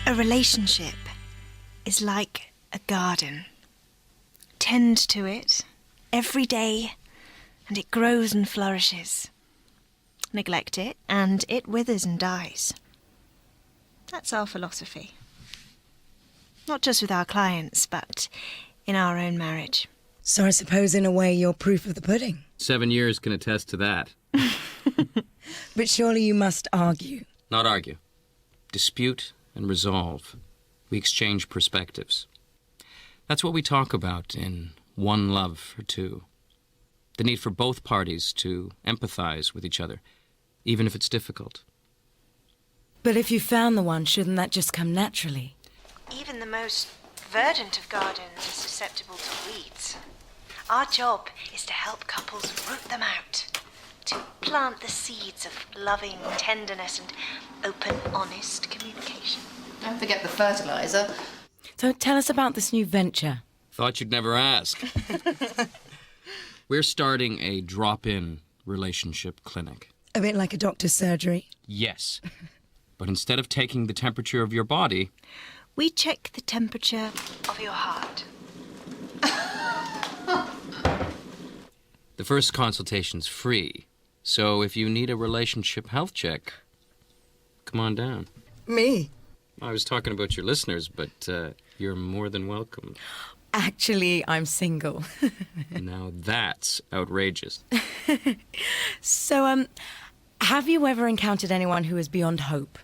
A relationship is like a garden. Tend to it every day, and it grows and flourishes. Neglect it, and it withers and dies. That's our philosophy. Not just with our clients, but in our own marriage. So I suppose in a way you're proof of the pudding. 7 years can attest to that. But surely you must argue. Not argue. Dispute and resolve. We exchange perspectives. That's what we talk about in One Love for Two. The need for both parties to empathize with each other, even if it's difficult. But if you found the one, shouldn't that just come naturally? Even the most verdant of gardens is susceptible to weeds. Our job is to help couples root them out, to plant the seeds of loving tenderness and open, honest communication. Don't forget the fertilizer. So tell us about this new venture. Thought you'd never ask. We're starting a drop-in relationship clinic. A bit like a doctor's surgery. Yes. But instead of taking the temperature of your body, We check the temperature of your heart. the first consultation's free. So if you need a relationship health check, come on down. Me? I was talking about your listeners, but you're more than welcome. Actually, I'm single. Now that's outrageous. So, have you ever encountered anyone who is beyond hope?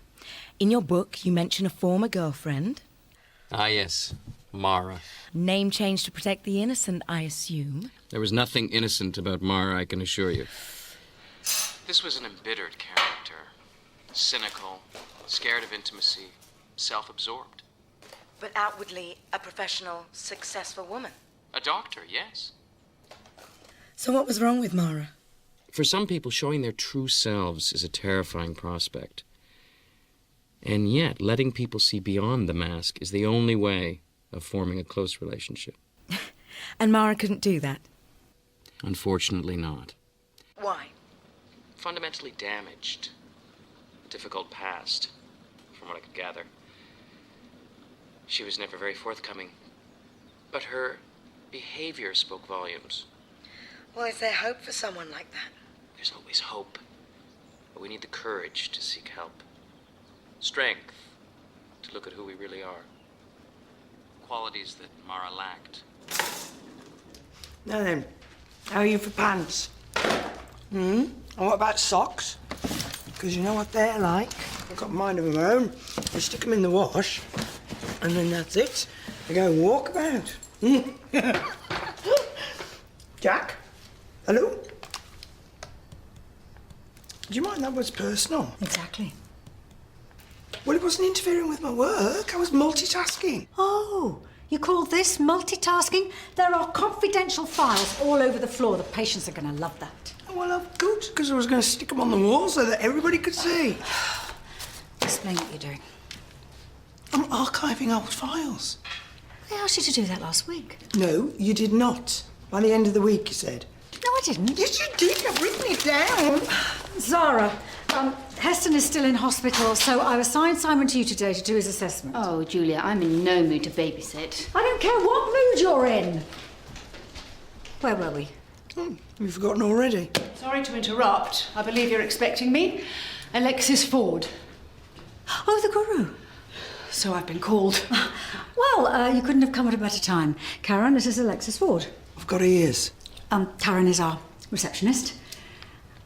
In your book, you mention a former girlfriend. Ah, yes. Mara. Name change to protect the innocent, I assume. There was nothing innocent about Mara, I can assure you. This was an embittered character. Cynical, scared of intimacy, self-absorbed. But outwardly, a professional, successful woman. A doctor, yes. So what was wrong with Mara? For some people, showing their true selves is a terrifying prospect. And yet, letting people see beyond the mask is the only way of forming a close relationship. And Mara couldn't do that? Unfortunately not. Why? Fundamentally damaged. Difficult past, from what I could gather. She was never very forthcoming. But her behavior spoke volumes. Well, is there hope for someone like that? There's always hope. But we need the courage to seek help. Strength to look at who we really are. Qualities that Mara lacked. Now then, how are you for pants? And what about socks? Because you know what they're like. I've got mine of my own. I stick them in the wash, and then that's it. I go walk about. Jack? Hello? Do you mind that was personal? Exactly. Well, it wasn't interfering with my work. I was multitasking. Oh, you call this multitasking? There are confidential files all over the floor. The patients are going to love that. Well, I'm good, because I was going to stick them on the wall so that everybody could see. Explain what you're doing. I'm archiving old files. I asked you to do that last week. No, you did not. By the end of the week, you said. No, I didn't. Yes, you did. I've written it down. Zara, Heston is still in hospital, so I assigned Simon to you today to do his assessment. Oh, Julia, I'm in no mood to babysit. I don't care what mood you're in. Where were we? You've forgotten already. Sorry to interrupt. I believe you're expecting me. Alexis Ford. Oh, the guru. So I've been called. Well, you couldn't have come at a better time. Karen, this is Alexis Ford. I've got ears. Karen is our receptionist.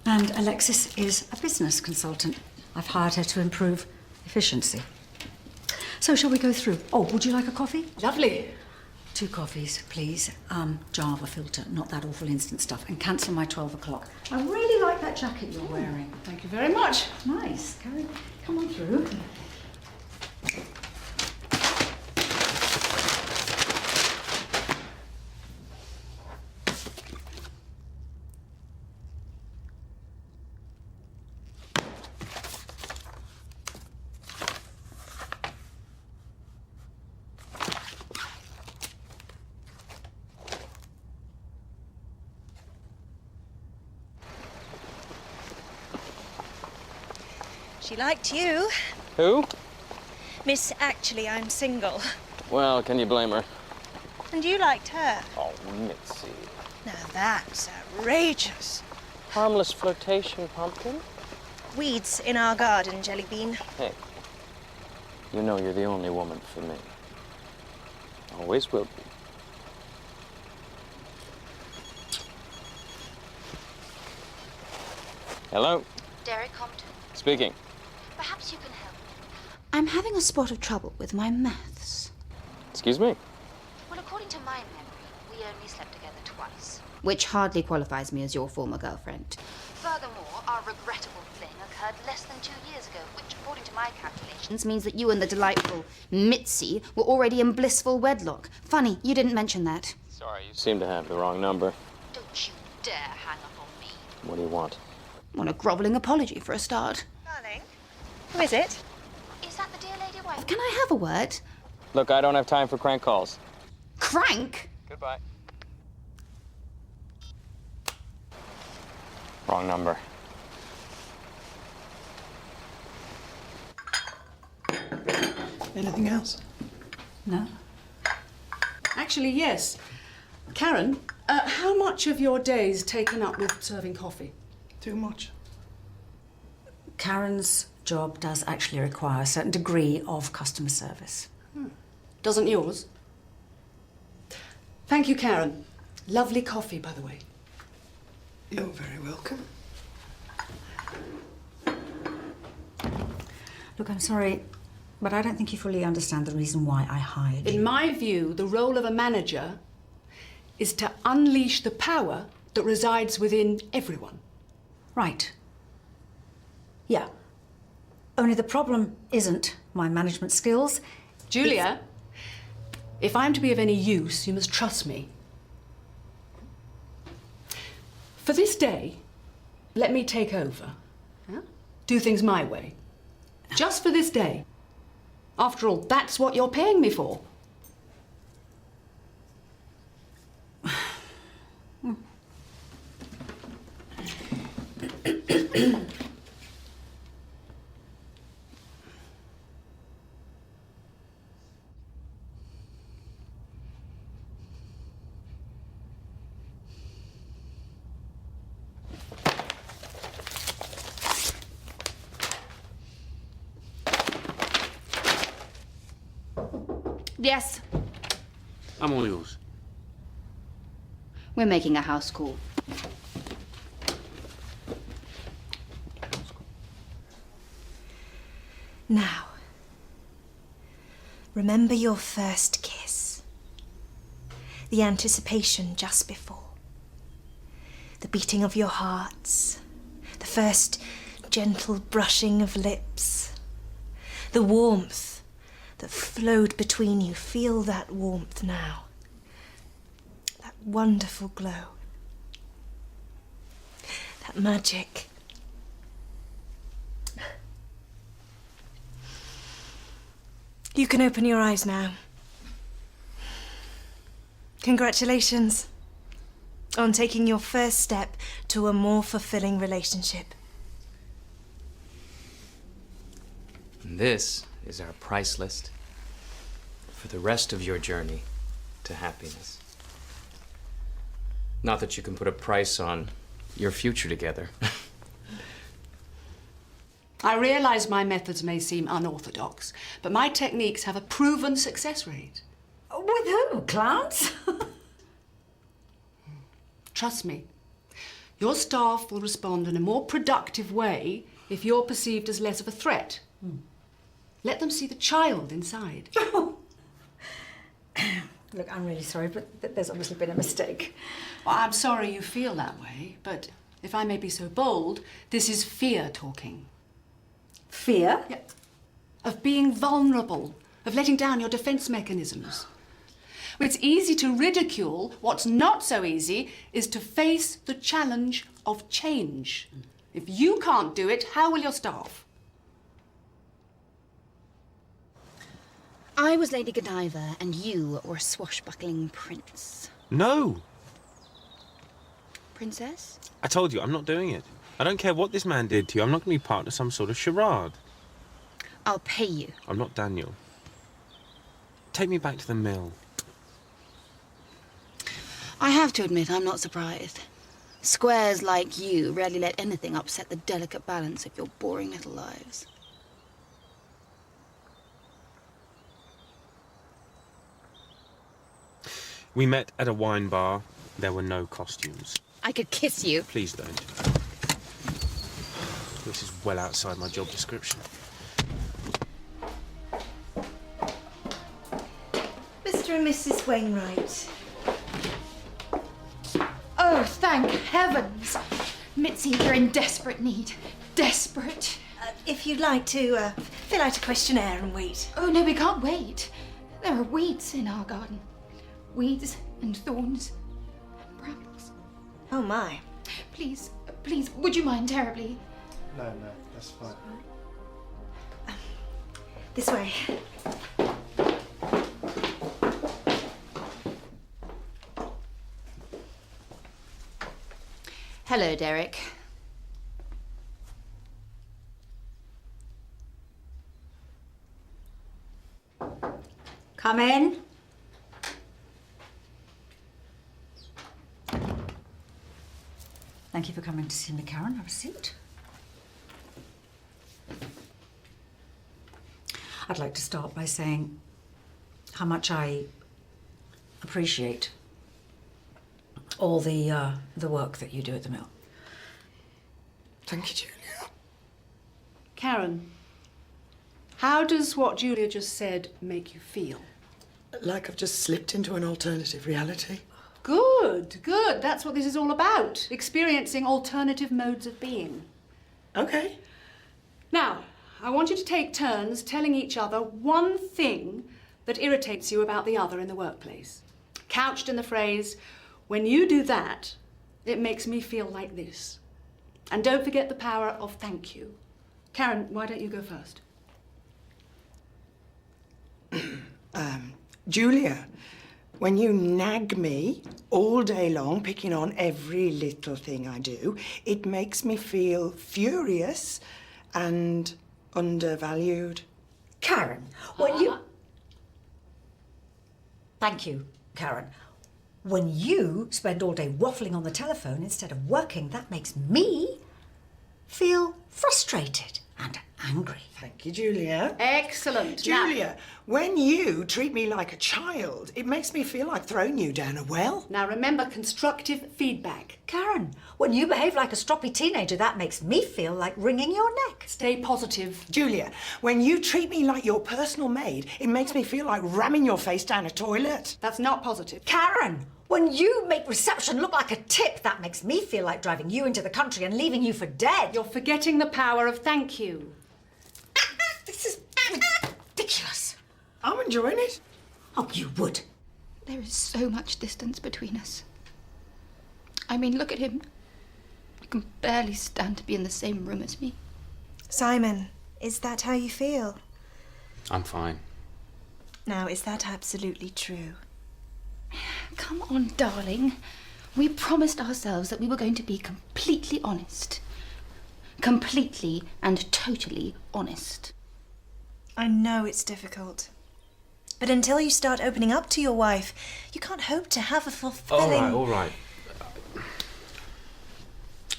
And Alexis is a business consultant. I've hired her to improve efficiency. So shall we go through? Oh, would you like a coffee? Lovely. 2 coffees, please. Java filter, not that awful instant stuff. And cancel my 12 o'clock. I really like that jacket you're wearing. Thank you very much. Nice. Come on through. She liked you. Who? Miss, actually, I'm single. Well, can you blame her? And you liked her. Oh, Mitzi. Now that's outrageous. Harmless flirtation, Pumpkin. Weeds in our garden, Jellybean. Hey, you know you're the only woman for me. Always will be. Hello? Derek Compton. Speaking. Perhaps you can help. I'm having a spot of trouble with my maths. Excuse me? Well, according to my memory, we only slept together twice. Which hardly qualifies me as your former girlfriend. Furthermore, our regrettable fling occurred less than 2 years ago, which, according to my calculations, means that you and the delightful Mitzi were already in blissful wedlock. Funny, you didn't mention that. Sorry, you seem to have the wrong number. Don't you dare hang up on me. What do you want? Want a grovelling apology for a start. Darling, who is it? Is that the dear lady wife? Can I have a word? Look, I don't have time for crank calls. Crank? Goodbye. Wrong number. Anything else? No? Actually, yes. Karen, how much of your day is taken up with serving coffee? Too much. Karen's job does actually require a certain degree of customer service. Doesn't yours? Thank you, Karen. Lovely coffee, by the way. You're very welcome. Look, I'm sorry, but I don't think you fully understand the reason why I hired you. In my view, the role of a manager is to unleash the power that resides within everyone. Right. Yeah. Only the problem isn't my management skills. Julia, if I'm to be of any use, you must trust me. For this day, let me take over. Huh? Do things my way. Just for this day. After all, that's what you're paying me for. Yes, I'm all yours. we're making a house call. Now, remember your first kiss. The anticipation just before. The beating of your hearts. The first gentle brushing of lips. The warmth that flowed between you. Feel that warmth now. That wonderful glow. That magic. You can open your eyes now. Congratulations on taking your first step to a more fulfilling relationship. And this is our price list for the rest of your journey to happiness. Not that you can put a price on your future together. I realize my methods may seem unorthodox, but my techniques have a proven success rate. With who? Clowns? Trust me, your staff will respond in a more productive way if you're perceived as less of a threat. Let them see the child inside. Look, I'm really sorry, but there's obviously been a mistake. Well, I'm sorry you feel that way, but if I may be so bold, this is fear talking. Fear? Yeah. Of being vulnerable, of letting down your defense mechanisms. It's easy to ridicule. What's not so easy is to face the challenge of change. If you can't do it, how will your staff? I was Lady Godiva, and you were a swashbuckling prince. No! Princess? I told you, I'm not doing it. I don't care what this man did to you. I'm not going to be part of some sort of charade. I'll pay you. I'm not Daniel. Take me back to the mill. I have to admit, I'm not surprised. Squares like you rarely let anything upset the delicate balance of your boring little lives. We met at a wine bar. There were no costumes. I could kiss you. Please don't. This is well outside my job description. Mr. and Mrs. Wainwright. Oh, thank heavens! Mitzi, you're in desperate need. Desperate. If you'd like to fill out a questionnaire and wait. Oh, no, we can't wait. There are weeds in our garden. Weeds and thorns and brambles. Oh, my. Please, please, would you mind terribly? No, that's fine. This way. Hello, Derek. Come in. Thank you for coming to see me, Karen. Have a seat. I'd like to start by saying how much I appreciate all the work that you do at the mill. Thank you, Julia. Karen, how does what Julia just said make you feel? Like I've just slipped into an alternative reality. Good, good. That's what this is all about. Experiencing alternative modes of being. Okay. Now, I want you to take turns telling each other one thing that irritates you about the other in the workplace. Couched in the phrase, when you do that, it makes me feel like this. And don't forget the power of thank you. Karen, why don't you go first? Julia, when you nag me all day long, picking on every little thing I do, it makes me feel furious and undervalued. Karen, when you... Thank you, Karen. When you spend all day waffling on the telephone instead of working, that makes me feel frustrated and angry. Thank you, Julia. Excellent. Julia, when you treat me like a child, it makes me feel like throwing you down a well. Now remember constructive feedback. Karen, when you behave like a stroppy teenager, that makes me feel like wringing your neck. Stay positive. Julia, when you treat me like your personal maid, it makes me feel like ramming your face down a toilet. That's not positive. Karen, when you make reception look like a tip, that makes me feel like driving you into the country and leaving you for dead. You're forgetting the power of thank you. This is ridiculous. I'm enjoying it. Oh, you would. There is so much distance between us. I mean, look at him. He can barely stand to be in the same room as me. Simon, is that how you feel? I'm fine. Now, is that absolutely true? Come on, darling. We promised ourselves that we were going to be completely honest. Completely and totally honest. I know it's difficult. But until you start opening up to your wife, you can't hope to have a fulfilling... All right.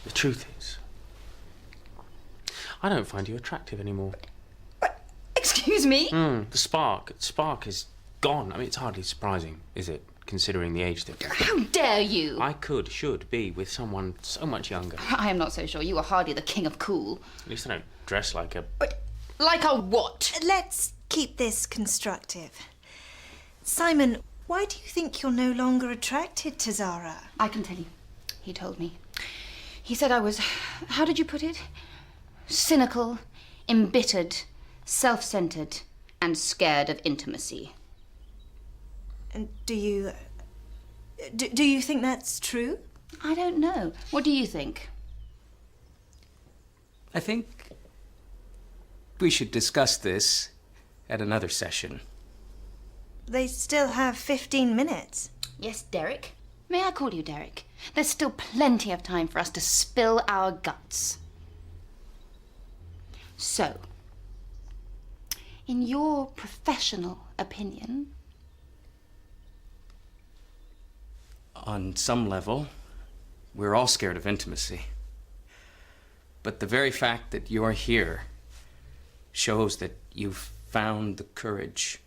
The truth is, I don't find you attractive anymore. Excuse me? The spark is gone. I mean, it's hardly surprising, is it, considering the age difference? How dare you? I should be with someone so much younger. I am not so sure. You are hardly the king of cool. At least I don't dress like a... But like a what? Let's keep this constructive. Simon, why do you think you're no longer attracted to Zara? I can tell you. He told me. He said I was, how did you put it? Cynical, embittered, self-centered, and scared of intimacy. And do you think that's true? I don't know. What do you think? I think we should discuss this at another session. They still have 15 minutes. Yes, Derek. May I call you Derek? There's still plenty of time for us to spill our guts. So, In your professional opinion, On some level, we're all scared of intimacy. But the very fact that you're here shows that you've found the courage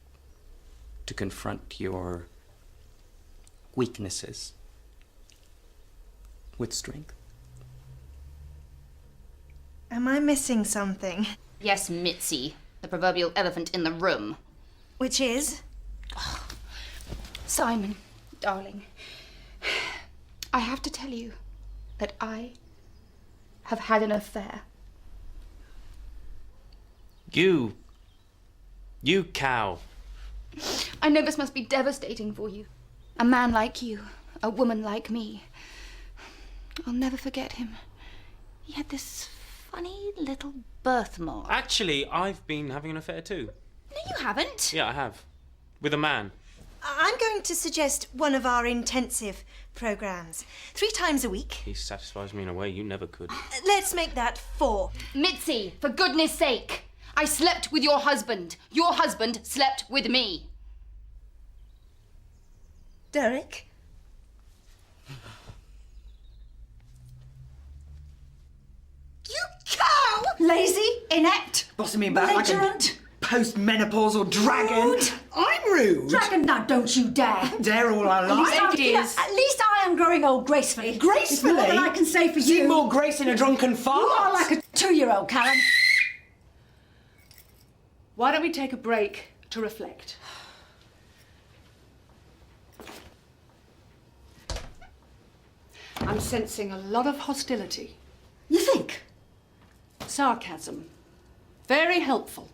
to confront your weaknesses with strength. Am I missing something? yes, Mitzi, the proverbial elephant in the room. Which is? Simon, darling, I have to tell you that I have had an affair. You cow. I know this must be devastating for you. A man like you, a woman like me. I'll never forget him. He had this funny little birthmark. Actually, I've been having an affair too. No, you haven't. Yeah, I have. With a man. I'm going to suggest one of our intensive programmes. 3 times a week. He satisfies me in a way you never could. Let's make that 4. Mitzi, for goodness sake. I slept with your husband. Your husband slept with me. Derek? You cow! Lazy, inept, Bossing me about like a belligerent. post-menopausal dragon. Rude. I'm rude. Dragon, now don't you dare. Dare all I At least like. I'm- you know, at least I am growing old gracefully. Gracefully? It's more than I can say for See you. more grace in a drunken fart. You are like a 2-year-old, Karen. Why don't we take a break to reflect? I'm sensing a lot of hostility. You think? Sarcasm. Very helpful.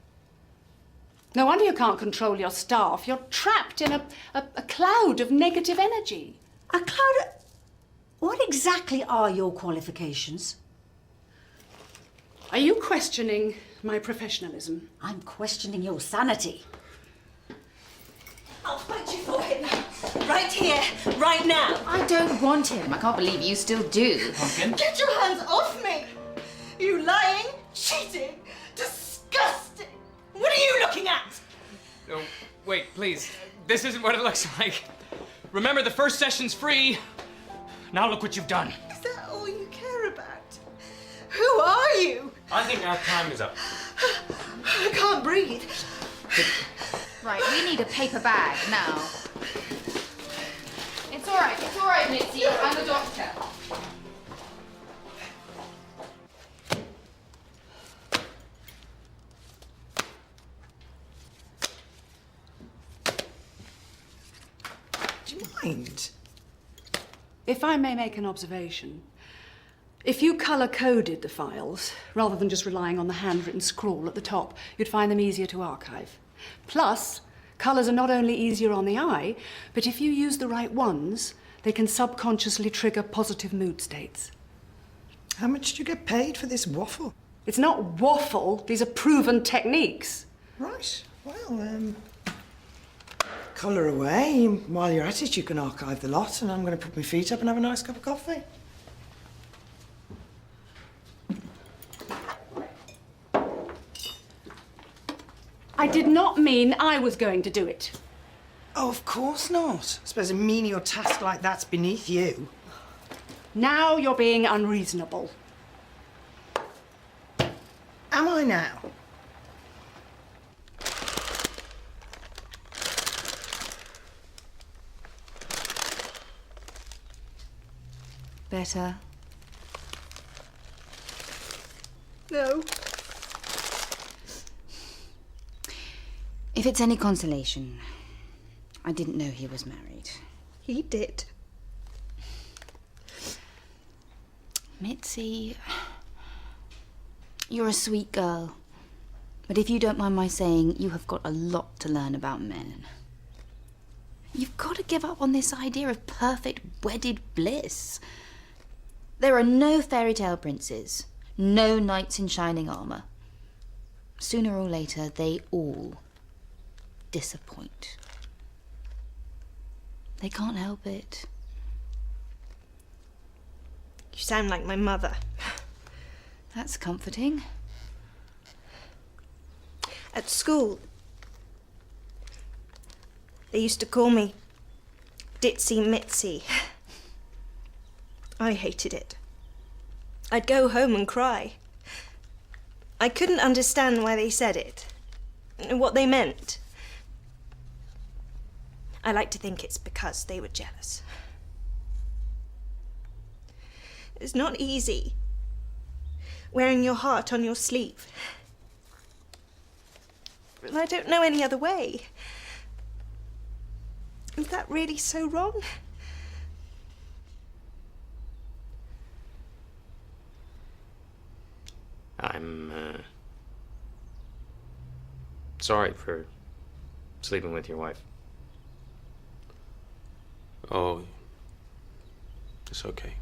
No wonder you can't control your staff. You're trapped in a cloud of negative energy. A cloud of... What exactly are your qualifications? Are you questioning my professionalism? I'm questioning your sanity. I'll fight you for him. Right here, right now. I don't want him. I can't believe you still do. Get your hands off me! You lying, cheating, disgusting! What are you looking at? No, wait, please. This isn't what it looks like. Remember, the first session's free. Now look what you've done. Is that all you care about? Who are you? I think our time is up. I can't breathe. Right, we need a paper bag now. It's all right, Mitzi. I'm a doctor. Do you mind? If I may make an observation, if you colour-coded the files, rather than just relying on the handwritten scrawl at the top, you'd find them easier to archive. Plus, colours are not only easier on the eye, but if you use the right ones, they can subconsciously trigger positive mood states. How much do you get paid for this waffle? It's not waffle, these are proven techniques. Right. Well, colour away. While you're at it, you can archive the lot, and I'm going to put my feet up and have a nice cup of coffee. I did not mean I was going to do it. Oh, of course not. I suppose a menial task like that's beneath you. Now you're being unreasonable. Am I now? Better. No. If it's any consolation, I didn't know he was married. He did. Mitzi, you're a sweet girl. But if you don't mind my saying, you have got a lot to learn about men. You've got to give up on this idea of perfect wedded bliss. There are no fairy tale princes, no knights in shining armour. Sooner or later, they all disappoint. They can't help it. You sound like my mother. That's comforting. At school, They used to call me Ditsy Mitzi. I hated it. I'd go home and cry. I couldn't understand why they said it, and what they meant. I like to think it's because they were jealous. It's not easy wearing your heart on your sleeve. But I don't know any other way. Is that really so wrong? I'm sorry for sleeping with your wife. Oh, it's okay.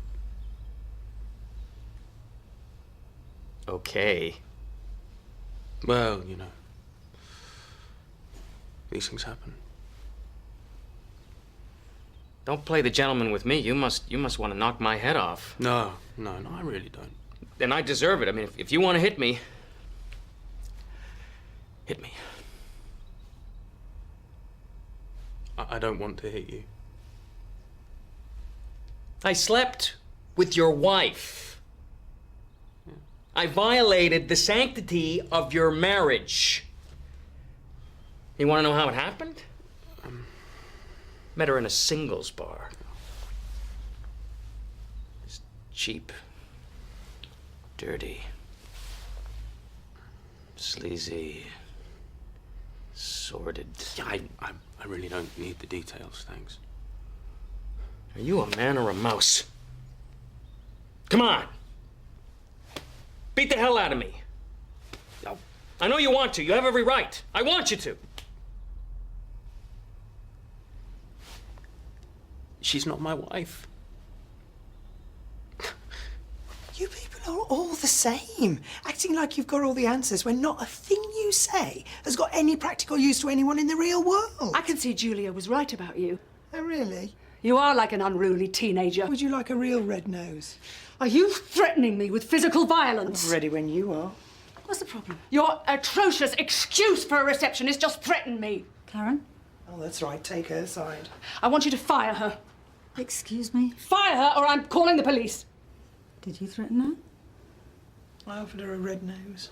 Okay. Well, you know, these things happen. Don't play the gentleman with me. You must want to knock my head off. No, I really don't. And I deserve it. I mean, if you want to hit me, hit me. I don't want to hit you. I slept with your wife. I violated the sanctity of your marriage. You want to know how it happened? Met her in a singles bar. It's cheap, dirty, sleazy, sordid. Yeah, I really don't need the details, thanks. Are you a man or a mouse? Come on! Beat the hell out of me. I know you want to. You have every right. I want you to. She's not my wife. You people are all the same, acting like you've got all the answers when not a thing you say has got any practical use to anyone in the real world. I can see Julia was right about you. Oh, really? You are like an unruly teenager. Would you like a real red nose? Are you threatening me with physical violence? Ready when you are. What's the problem? Your atrocious excuse for a receptionist just threatened me. Karen? Oh, that's right. Take her side. I want you to fire her. Excuse me? Fire her or I'm calling the police. Did you threaten her? I offered her a red nose.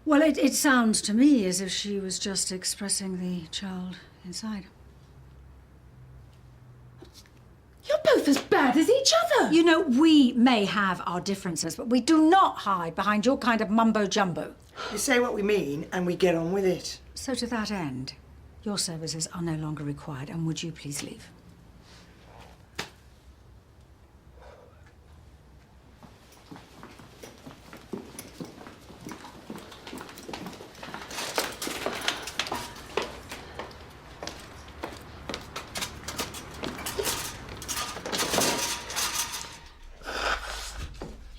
Well, it sounds to me as if she was just expressing the child inside. You're both as bad as each other. You know, we may have our differences, but we do not hide behind your kind of mumbo-jumbo. We say what we mean and we get on with it. So to that end, your services are no longer required, and would you please leave?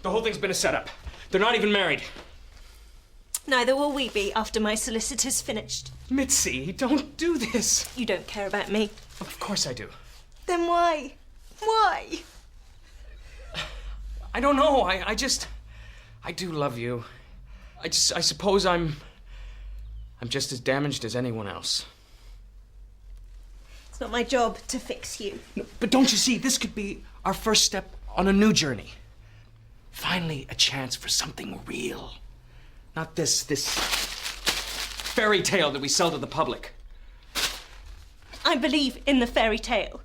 The whole thing's been a setup. They're not even married. Neither will we be after my solicitor's finished. Mitzi, don't do this. You don't care about me. Of course I do. Then why? Why? I don't know. I do love you. I suppose I'm just as damaged as anyone else. It's not my job to fix you. No, but don't you see, this could be our first step on a new journey. Finally, a chance for something real. Not this fairy tale that we sell to the public. I believe in the fairy tale.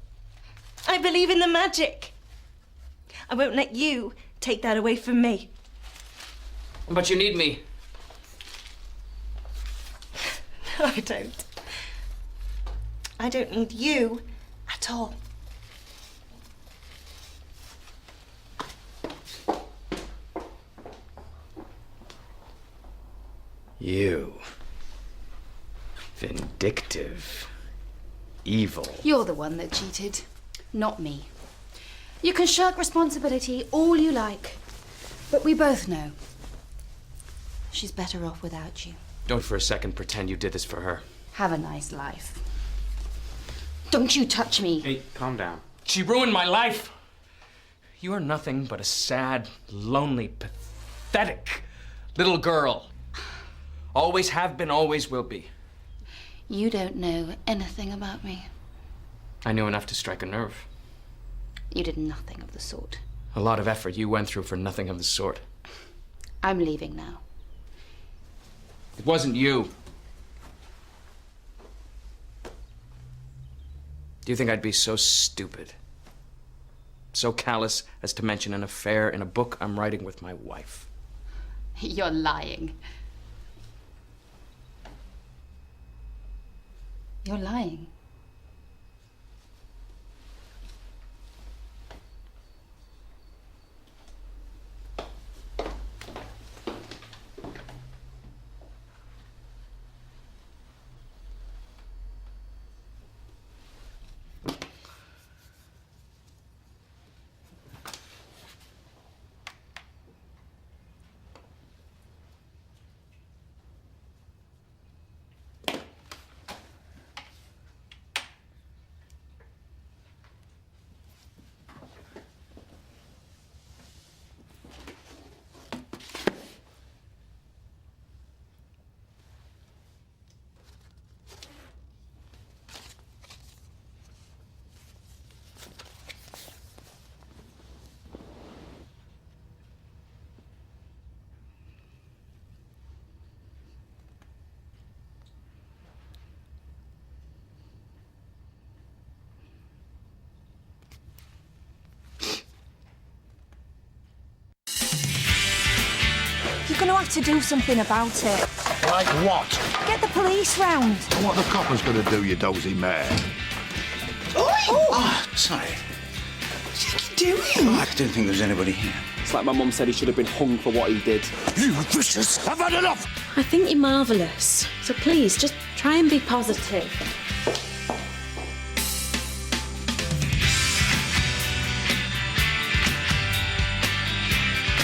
I believe in the magic. I won't let you take that away from me. But you need me. No, I don't. I don't need you at all. You. Vindictive. Evil. You're the one that cheated, not me. You can shirk responsibility all you like, but we both know she's better off without you. Don't for a second pretend you did this for her. Have a nice life. Don't you touch me. Hey, calm down. She ruined my life. You are nothing but a sad, lonely, pathetic little girl. Always have been, always will be. You don't know anything about me. I knew enough to strike a nerve. You did nothing of the sort. A lot of effort you went through for nothing of the sort. I'm leaving now. It wasn't you. Do you think I'd be so stupid, so callous as to mention an affair in a book I'm writing with my wife? You're lying. You're lying. You're going to have to do something about it. Like what? Get the police round. What are the coppers going to do, you dozy mare? Oh, sorry. What are you doing? Oh, I didn't think there was anybody here. It's like my mum said he should have been hung for what he did. You vicious! I've had enough! I think you're marvellous. So please, just try and be positive.